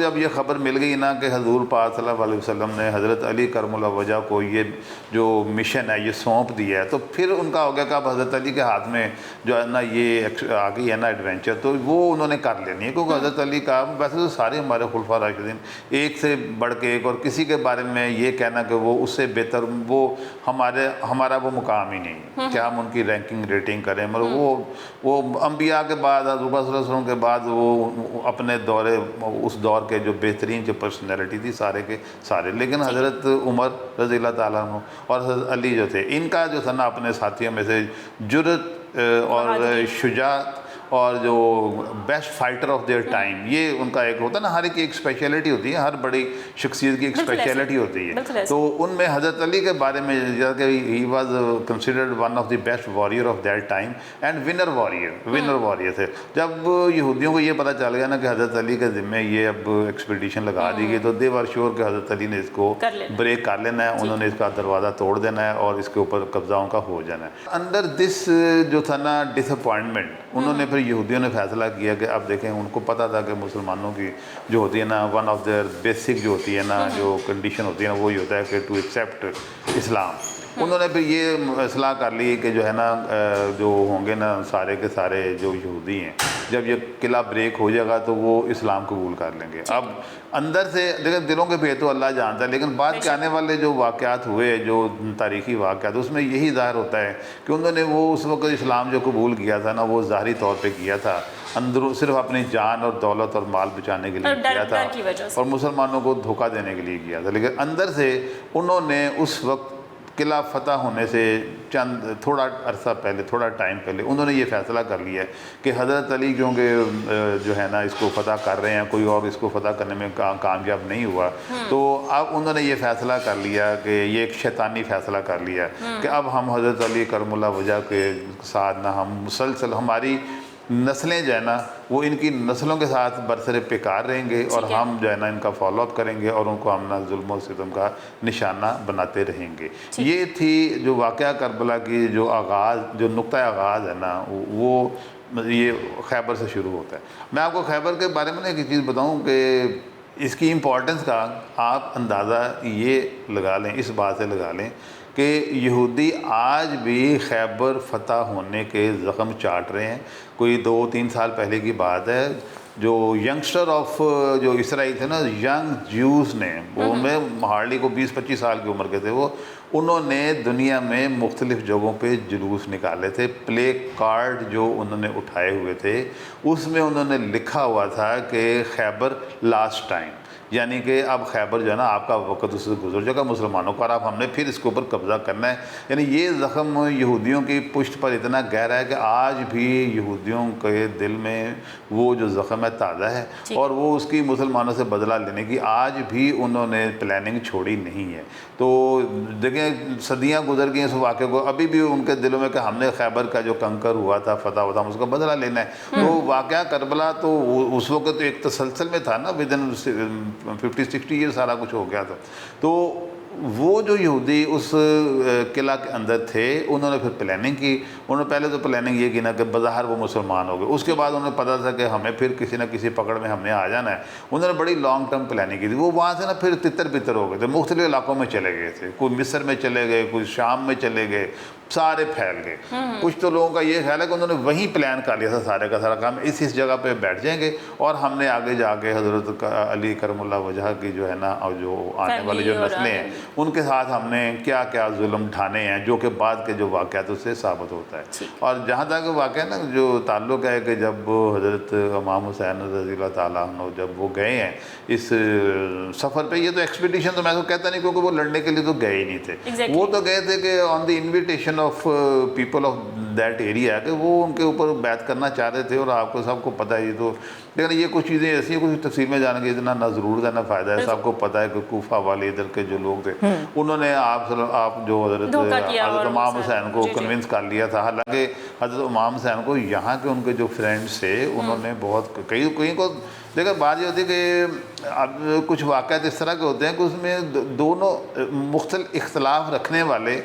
جب یہ خبر مل گئی نا کہ حضور پاک صلی اللہ علیہ وسلم نے حضرت علی کرم اللہ وجہ کو یہ جو مشن ہے یہ سونپ دیا ہے، تو پھر ان کا ہو گیا کہ اب حضرت علی کے ہاتھ میں جو ہے نا یہ آ گئی ہے نا ایڈونچر، تو وہ انہوں نے کر لینی ہے، کیونکہ حضرت علی کا ویسے تو سارے ہمارے خلفاء راشدین ایک سے بڑھ کے ایک، اور کسی کے بارے میں یہ کہنا کہ وہ اس سے بہتر، وہ ہمارا وہ مقام ہی نہیں ہے کہ ہم ان کی رینکنگ ریٹنگ کریں، مگر وہ انبیاء کے بعد حضور صلی اللہ علیہ وسلم کے بعد وہ اپنے اس دور کے جو بہترین جو پرسنالٹی تھی سارے کے سارے، لیکن حضرت عمر رضی اللہ تعالیٰ عنہ اور حضرت علی جو تھے، ان کا جو تھا نا اپنے ساتھیوں میں سے جرأت اور شجاعت اور جو best fighter of their time, یہ ان کا ایک ہوتا ہے نا، ہر ایک اسپیشلٹی ہوتی ہے، ہر بڑی شخصیت کی ایک اسپیشلٹی ہوتی ہے، تو ان میں حضرت علی کے بارے میں کہ he was considered one of the best warrior of that time and winner warrior تھے۔ جب یہودیوں کو یہ پتہ چل گیا نا کہ حضرت علی کے ذمے یہ اب ایکسپیڈیشن لگا دی گئی، تو دے ور شیور کہ حضرت علی نے اس کو بریک کر لینا ہے، انہوں نے اس کا دروازہ توڑ دینا ہے اور اس کے اوپر قبضہ ان کا ہو جانا ہے۔ انڈر دس جو تھا نا ڈس اپوائنٹمنٹ، انہوں نے پھر یہودیوں نے فیصلہ کیا کہ اب دیکھیں، ان کو پتہ تھا کہ مسلمانوں کی جو ہوتی ہے نا ون آف دیئر بیسک جو ہوتی ہے نا جو کنڈیشن ہوتی ہے نا وہ یہ ہوتا ہے کہ ٹو ایکسیپٹ اسلام۔ انہوں نے پھر یہ اصلاح کر لی کہ جو ہے نا جو ہوں گے نا سارے کے سارے جو یہودی ہیں، جب یہ قلعہ بریک ہو جائے گا تو وہ اسلام قبول کر لیں گے۔ اب اندر سے لیکن دلوں کے بھید تو اللہ جانتا ہے، لیکن بعد کے آنے والے جو واقعات ہوئے، جو تاریخی واقعات، اس میں یہی ظاہر ہوتا ہے کہ انہوں نے وہ اس وقت اسلام جو قبول کیا تھا نا وہ ظاہری طور پہ کیا تھا، اندروں صرف اپنی جان اور دولت اور مال بچانے کے لیے کیا تھا اور مسلمانوں کو دھوکہ دینے کے لیے کیا تھا، لیکن اندر سے انہوں نے اس وقت قلعہ فتح ہونے سے تھوڑا عرصہ پہلے، تھوڑا ٹائم پہلے انہوں نے یہ فیصلہ کر لیا ہے کہ حضرت علی کیونکہ جو ہے نا اس کو فتح کر رہے ہیں، کوئی اور اس کو فتح کرنے میں کامیاب نہیں ہوا، تو اب انہوں نے یہ فیصلہ کر لیا کہ یہ ایک شیطانی فیصلہ کر لیا کہ اب ہم حضرت علی کرم اللہ وجہ کے ساتھ نہ ہم مسلسل ہماری نسلیں جو ہے نا وہ ان کی نسلوں کے ساتھ برسر پیکار رہیں گے، اور ہم جو ہے نا ان کا فالو اپ کریں گے اور ان کو ہم نا ظلم و ستم کا نشانہ بناتے رہیں گے۔ یہ تھی جو واقعہ کربلا کی جو آغاز، جو نقطہ آغاز ہے نا، وہ یہ خیبر سے شروع ہوتا ہے۔ میں آپ کو خیبر کے بارے میں ایک چیز بتاؤں کہ اس کی امپورٹنس کا آپ اندازہ یہ لگا لیں، اس بات سے لگا لیں کہ یہودی آج بھی خیبر فتح ہونے کے زخم چاٹ رہے ہیں۔ کوئی 2-3 سال پہلے کی بات ہے، جو ینگسٹر آف جو اسرائیل تھے نا، ینگ جیوز نے، وہ میں ہارڈلی کو 20-25 سال کی عمر کے تھے وہ، انہوں نے دنیا میں مختلف جگہوں پہ جلوس نکالے تھے، پلے کارڈ جو انہوں نے اٹھائے ہوئے تھے، اس میں انہوں نے لکھا ہوا تھا کہ خیبر لاسٹ ٹائم، یعنی کہ اب خیبر جو ہے نا آپ کا وقت اس سے گزر جائے گا مسلمانوں کا، اور اب ہم نے پھر اس کے اوپر قبضہ کرنا ہے۔ یعنی یہ زخم یہودیوں کی پشت پر اتنا گہرا ہے کہ آج بھی یہودیوں کے دل میں وہ جو زخم ہے تازہ ہے، اور وہ اس کی مسلمانوں سے بدلہ لینے کی آج بھی انہوں نے پلاننگ چھوڑی نہیں ہے۔ تو دیکھیں صدیاں گزر گئی اس واقعے کو، ابھی بھی ان کے دلوں میں کہ ہم نے خیبر کا جو کنکر ہوا تھا، فتح ہوا تھا، ہم اس کا بدلہ لینا ہے۔ تو واقعہ کربلا تو اس وقت ایک تسلسل میں تھا نا، ودن 50-60 ایئر سارا کچھ ہو گیا تھا۔ تو وہ جو یہودی اس قلعہ کے اندر تھے، انہوں نے پھر پلاننگ کی۔ انہوں نے پہلے تو پلاننگ یہ کی نا کہ بظاہر وہ مسلمان ہو گئے، اس کے بعد انہیں پتہ تھا کہ ہمیں پھر کسی نہ کسی پکڑ میں ہم نے آ جانا ہے۔ انہوں نے بڑی لانگ ٹرم پلاننگ کی تھی۔ وہ وہاں سے نا پھر تتر بتر ہو گئے تھے، مختلف علاقوں میں چلے گئے تھے، کوئی مصر میں چلے گئے، کوئی شام میں چلے گئے، سارے پھیل گئے۔ کچھ تو لوگوں کا یہ خیال ہے کہ انہوں نے وہیں پلان کر لیا تھا سارے کا سارا کام، اس جگہ پہ بیٹھ جائیں گے اور ہم نے آگے جا کے حضرت علی کرم اللہ وجہ کی جو ہے نا، اور جو آنے والی جو نسلیں ہیں ان کے ساتھ ہم نے کیا کیا ظلم ڈھانے ہیں، جو کہ بعد کے جو واقعات اس سے ثابت ہوتا ہے۔ اور جہاں تک واقعہ نا جو تعلق ہے کہ جب حضرت امام حسین رضی اللہ تعالیٰ عنہ جب وہ گئے ہیں اس سفر پہ، یہ تو ایکسپیڈیشن تو میں تو کہتا نہیں کیونکہ وہ لڑنے کے لیے تو گئے ہی نہیں تھے، وہ تو گئے تھے کہ on the invitation of people of that area, کہ وہ ان کے اوپر بیعت کرنا چاہ رہے تھے، اور آپ کو سب کو پتہ ہے یہ تو، لیکن یہ کچھ چیزیں ایسی ہیں کچھ تفصیل میں جانے کی اتنا نہ ضرورت ہے نہ فائدہ ہے۔ سب کو پتہ ہے کہ کوفہ والے ادھر کے جو لوگ تھے انہوں نے آپ جو حضرت امام حسین کو کنونس کر لیا تھا، حالانکہ حضرت امام حسین کو یہاں کے ان کے جو فرینڈس تھے انہوں نے بہت کئی کو، لیکن بات یہ ہوتی کہ اب کچھ واقعات اس طرح کے ہوتے ہیں کہ اس میں دونوں مختلف اختلاف رکھنے والے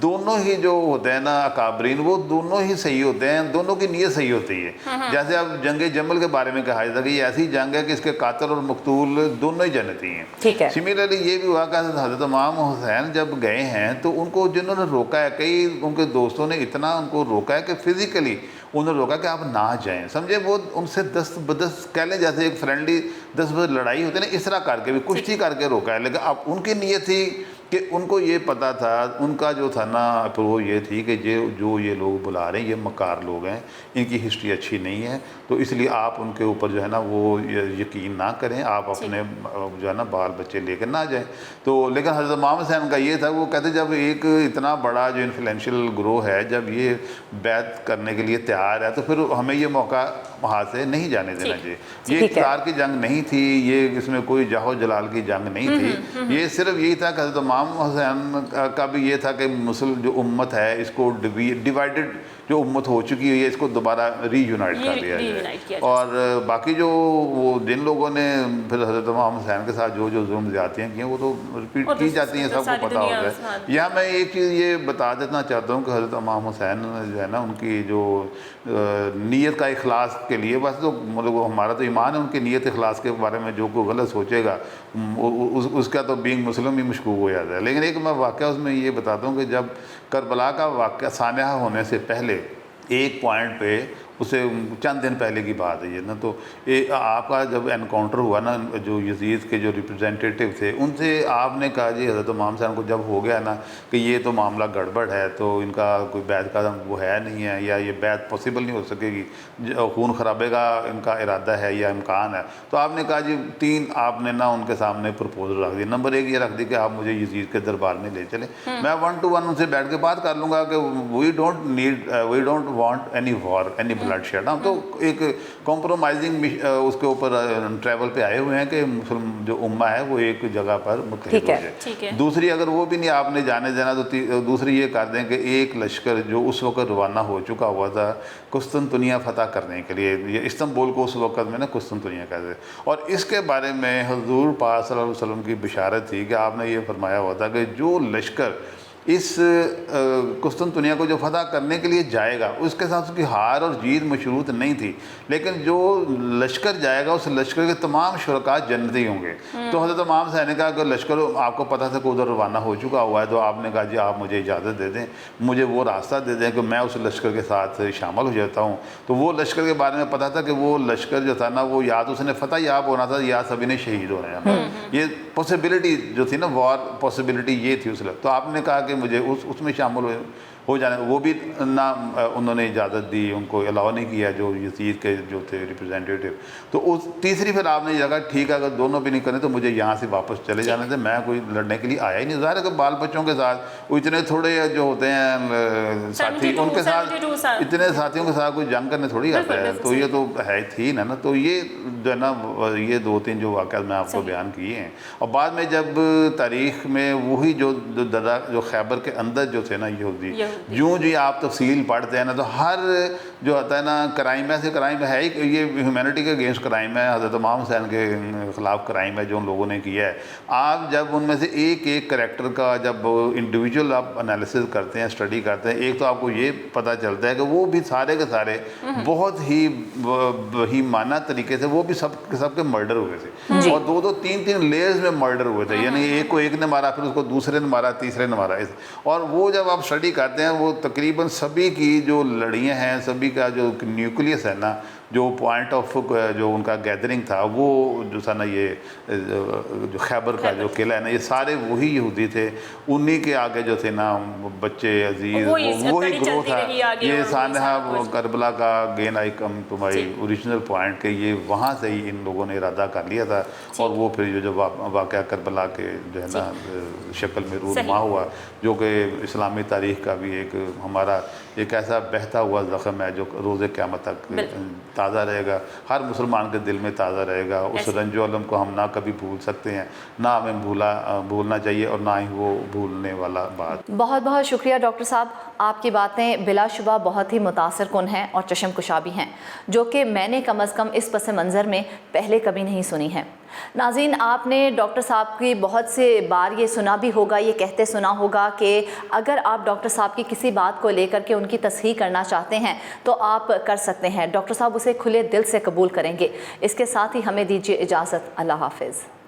دونوں ہی جو ہوتے ہیں نا اکابرین، وہ دونوں ہی صحیح ہوتے ہیں، دونوں کی نیت صحیح ہوتی ہے۔ جیسے اب جنگ جمل کے بارے میں کہا جاتا ہے کہ یہ ایسی جنگ ہے کہ اس کے قاتل اور مقتول دونوں ہی جنتی ہیں۔ ٹھیک ہے۔ سملرلی یہ بھی ہوا کہ حضرت امام حسین جب گئے ہیں تو ان کو جنہوں نے روکا ہے، کئی ان کے دوستوں نے اتنا ان کو روکا ہے کہ فزیکلی انہوں نے روکا کہ آپ نہ جائیں، سمجھے، وہ ان سے دست بدست کہہ لیں جیسے ایک فرینڈلی دست بدست لڑائی ہوتی ہے نا، اس طرح کر کے بھی کشتی کر کے روکا ہے۔ لیکن اب ان کی نیت تھی کہ ان کو یہ پتہ تھا، ان کا جو تھا نا اپروچ یہ تھی کہ جو یہ لوگ بلا رہے ہیں یہ مکار لوگ ہیں، ان کی ہسٹری اچھی نہیں ہے، تو اس لیے آپ ان کے اوپر جو ہے نا وہ یقین نہ کریں، آپ اپنے جو ہے نا بال بچے لے کر نہ جائیں۔ تو لیکن حضرت امام حسین کا یہ تھا، وہ کہتے جب ایک اتنا بڑا جو انفلوئنشیل گروہ ہے جب یہ بیعت کرنے کے لیے تیار ہے تو پھر ہمیں یہ موقع وہاں سے نہیں جانے دینا چاہیے۔ یہ اقتدار کی جنگ نہیں تھی، یہ اس میں کوئی جاہ و جلال کی جنگ نہیں تھی، یہ صرف یہی تھا کہ حضرت امام حسین کا بھی یہ تھا کہ مسلم جو امت ہے اس کو ڈیوائیڈڈ جو امت ہو چکی ہوئی ہے اس کو دوبارہ ری یونائٹ کر دیا جائے۔ اور باقی جو وہ جن لوگوں نے پھر حضرت امام حسین کے ساتھ جو ظلم زیادتیاں کی ہیں وہ تو رپیٹ کی جاتی ہیں، سب کو پتہ ہوتا ہے۔ یہاں میں ایک چیز یہ بتا دینا چاہتا ہوں کہ حضرت امام حسین جو ہے نا ان کی جو نیت کا اخلاص کے لیے، بس تو مطلب ہمارا تو ایمان ہے، ان کی نیت اخلاص کے بارے میں جو کوئی غلط سوچے گا اس کا تو بینگ مسلم ہی مشکوک ہو جاتا ہے۔ لیکن ایک میں واقعہ اس میں یہ بتاتا ہوں کہ جب کربلا کا واقعہ سانحہ ہونے سے پہلے ایک پوائنٹ پہ، اسے چند دن پہلے کی بات ہے یہ نا، تو آپ کا جب انکاؤنٹر ہوا نا جو یزید کے جو ریپرزینٹیٹیو تھے ان سے آپ نے کہا جی حضرت امام حسین کو جب ہو گیا نا کہ یہ تو معاملہ گڑبڑ ہے، تو ان کا کوئی بیعت کا وہ ہے نہیں ہے، یا یہ بیعت پاسبل نہیں ہو سکے گی، خون خرابے کا ان کا ارادہ ہے یا امکان ہے، تو آپ نے کہا جی تین آپ نے نا ان کے سامنے پرپوزل رکھ دی۔ نمبر ایک یہ رکھ دی کہ آپ مجھے یزید کے دربار میں لے چلیں، میں 1 to 1 ان سے بیٹھ کے بات کر لوں گا کہ we don't want any war, any bloodshed. ہم تو ایک کمپرومائزنگ اس کے اوپر ٹریول پہ آئے ہوئے ہیں کہ مسلم جو امہ ہے وہ ایک جگہ پر متحد ہو جائے۔ دوسری اگر وہ بھی نہیں آپ نے جانے دینا تو دوسری یہ کر دیں کہ ایک لشکر جو اس وقت روانہ ہو چکا ہوا تھا قسطنطنیہ فتح کرنے کے لیے، یہ استنبول کو اس وقت میں نا قسطنطنیہ کہتے ہیں، اور اس کے بارے میں حضور پاک صلی اللہ علیہ وسلم کی بشارت تھی کہ آپ نے یہ فرمایا ہوا تھا کہ جو لشکر اس قسطنطنیہ کو جو فتح کرنے کے لیے جائے گا اس کے ساتھ اس کی ہار اور جیت مشروط نہیں تھی، لیکن جو لشکر جائے گا اس لشکر کے تمام شرکاء جنتی ہوں گے۔ تو حضرت امام حسین نے کہا کہ لشکر آپ کو پتہ تھا کہ ادھر روانہ ہو چکا ہوا ہے، تو آپ نے کہا جی آپ مجھے اجازت دے دیں، مجھے وہ راستہ دے دیں کہ میں اس لشکر کے ساتھ شامل ہو جاتا ہوں۔ تو وہ لشکر کے بارے میں پتہ تھا کہ وہ لشکر جو تھا نا وہ یا تو اس نے فتح یاب ہونا تھا یا سبھی نے شہید ہونا ہے، یہ پاسبلٹی جو تھی نا، وار پاسبلٹی یہ تھی اس وقت۔ تو آپ نے کہا کہ مجھے اس میں شامل ہو جانے، وہ بھی نہ انہوں نے اجازت دی، ان کو الاؤ نہیں کیا جو یزید کے جو تھے ریپرزینٹیٹیو۔ تو تیسری پھر آپ نے یہ کہا ٹھیک ہے اگر دونوں بھی نہیں کریں تو مجھے یہاں سے واپس چلے جانے دیں، میں کوئی لڑنے کے لیے آیا ہی نہیں۔ ظاہر ہے کہ بال بچوں کے ساتھ وہ اتنے تھوڑے جو ہوتے ہیں ساتھی، ان کے ساتھ اتنے ساتھیوں کے ساتھ کوئی جنگ کرنے تھوڑی آتا ہے، تو یہ تو ہے تھی نا۔ تو یہ جو ہے نا یہ 2-3 جو واقعات میں آپ کو بیان کیے ہیں، اور بعد میں جب تاریخ میں وہی جو خیبر کے اندر جو تھے نا یہودی، یوں جی آپ تفصیل پڑھتے ہیں نا تو ہر جو ہوتا ہے نا کرائم، ایسے کرائم ہے ہی، یہ ہیومینٹی کے اگینسٹ کرائم ہے، حضرت امام حسین کے خلاف کرائم ہے جو ان لوگوں نے کیا ہے۔ آپ جب ان میں سے ایک ایک کریکٹر کا جب انڈیویجول آپ انالیسز کرتے ہیں، اسٹڈی کرتے ہیں، ایک تو آپ کو یہ پتہ چلتا ہے کہ وہ بھی سارے کے سارے بہت ہی بہیمانہ طریقے سے وہ بھی سب کے مرڈر ہوئے تھے، اور 2-3 لیئرز میں مرڈر ہوئے تھے، یعنی ایک کو ایک نے مارا، پھر اس کو دوسرے نے مارا، تیسرے نے مارا، اور وہ جب آپ اسٹڈی کرتے ہیں وہ تقریباً سبھی کی جو لڑیاں ہیں، سبھی کا جو نیوکلیس ہے نا، جو پوائنٹ آف جو ان کا گیدرنگ تھا، وہ جو تھا نا یہ جو خیبر کا جو قلعہ ہے نا، یہ سارے وہی یہودی تھے، انہی کے آگے جو تھے نا بچے عزیز، وہی گروہ تھا۔ یہ سانحہ کربلا کا گین I come to my original point کہ یہ وہاں سے ہی ان لوگوں نے ارادہ کر لیا تھا، اور وہ پھر جو واقعہ کربلا کے جو ہے نا شکل میں رونما ہوا، جو کہ اسلامی تاریخ کا بھی ایک ہمارا ایک ایسا بہتا ہوا زخم ہے جو روز قیامت تک تازہ رہے گا، ہر مسلمان کے دل میں تازہ رہے گا۔ اس رنج و الم کو ہم نہ کبھی بھول سکتے ہیں، نہ ہمیں بھولنا چاہیے، اور نہ ہی وہ بھولنے والا بات۔ بہت بہت شکریہ ڈاکٹر صاحب، آپ کی باتیں بلا شبہ بہت ہی متاثر کن ہیں اور چشم کشا بھی ہیں، جو کہ میں نے کم از کم اس پس منظر میں پہلے کبھی نہیں سنی ہیں۔ ناظرین، آپ نے ڈاکٹر صاحب کی بہت سے بار یہ سنا بھی ہوگا، یہ کہتے سنا ہوگا کہ اگر آپ ڈاکٹر صاحب کی کسی بات کو لے کر کے ان کی تصحیح کرنا چاہتے ہیں تو آپ کر سکتے ہیں، ڈاکٹر صاحب اسے کھلے دل سے قبول کریں گے۔ اس کے ساتھ ہی ہمیں دیجیے اجازت، اللہ حافظ۔